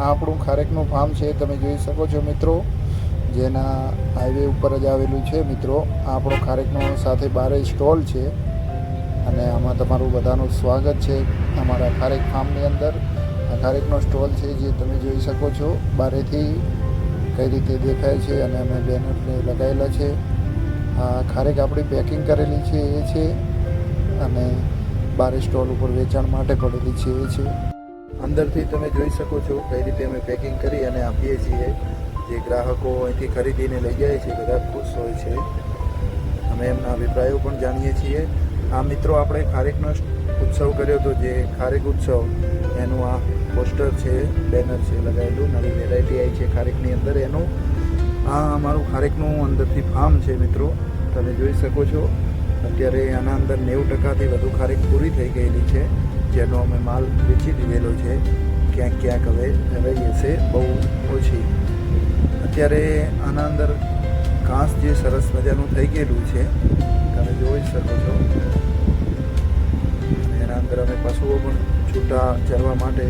આ આપણું ખારેકનું ફાર્મ છે, તમે જોઈ શકો છો મિત્રો, જેના હાઈવે ઉપર જ આવેલું છે મિત્રો. આ આપણો ખારેકનો સાથે બારે સ્ટોલ છે અને આમાં તમારું બધાનું સ્વાગત છે અમારા ખારેક ફાર્મની અંદર. આ ખારેકનો સ્ટોલ છે જે તમે જોઈ શકો છો બારેથી કઈ રીતે દેખાય છે, અને અમે બેનરને લગાવેલા છે. આ ખારેક આપણી પેકિંગ કરેલી છે એ છે, અને બારે સ્ટોલ ઉપર વેચાણ માટે પડેલી છે એ છે. અંદરથી તમે જોઈ શકો છો કઈ રીતે અમે પેકિંગ કરી અને આપીએ છીએ. જે ગ્રાહકો અહીંથી ખરીદીને લઈ જાય છે બધા ખુશ હોય છે. અમે એમના અભિપ્રાયો પણ જાણીએ છીએ. આ મિત્રો આપણે ખારેકનો ઉત્સવ કર્યો હતો, જે ખારેક ઉત્સવ, એનું આ પોસ્ટર છે, બેનર છે લગાવેલું. નવી વેરાયટી આવી છે ખારેકની અંદર એનું. આ અમારું ખારેકનું અંદરથી ફાર્મ છે મિત્રો, તમે જોઈ શકો છો. અત્યારે આના અંદર 90%થી વધુ ખારેક પૂરી થઈ ગયેલી છે, જેનો અમે માલ વેચી દીધેલો છે. ક્યાંક ક્યાંક હવે રહી હશે, બહુ ઓછી. અત્યારે આના અંદર ઘાસ જે સરસ મજાનું થઈ ગયેલું છે, તમે જોઈ શકો છો. એના અંદર અમે પશુઓ પણ છૂટા ચરવા માટે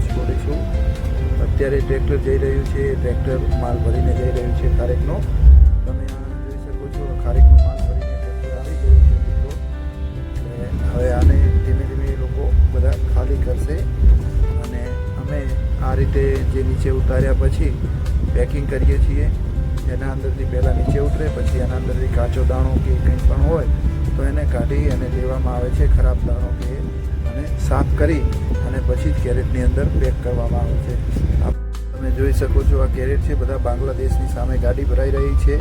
છોડીશું. અત્યારે ટ્રેક્ટર જઈ રહ્યું છે, ટ્રેક્ટર માલ ભરીને જઈ રહ્યું છે ખારેકનો. તમે આ જોઈ શકો છો, ખારેકનો માલ ભરીને ટ્રેક્ટર આવી ગયું છે મિત્રો. હવે આને ધીમે ધીમે લોકો બધા ખાલી કરશે, અને અમે આ રીતે જે નીચે ઉતાર્યા પછી પેકિંગ કરીએ છીએ. એના અંદરથી પહેલાં નીચે ઉતરે, પછી એના અંદરથી કાચો દાણો કે કંઈ પણ હોય તો એને કાઢી અને લેવામાં આવે છે, ખરાબ દાણો કે, અને સાફ કરી અને પછી જ કેરેટની અંદર પેક કરવામાં આવે છે. તમે જોઈ શકો છો આ કેરેટ છે, બધા બાંગ્લાદેશની સામે ગાડી ભરાઈ રહી છે.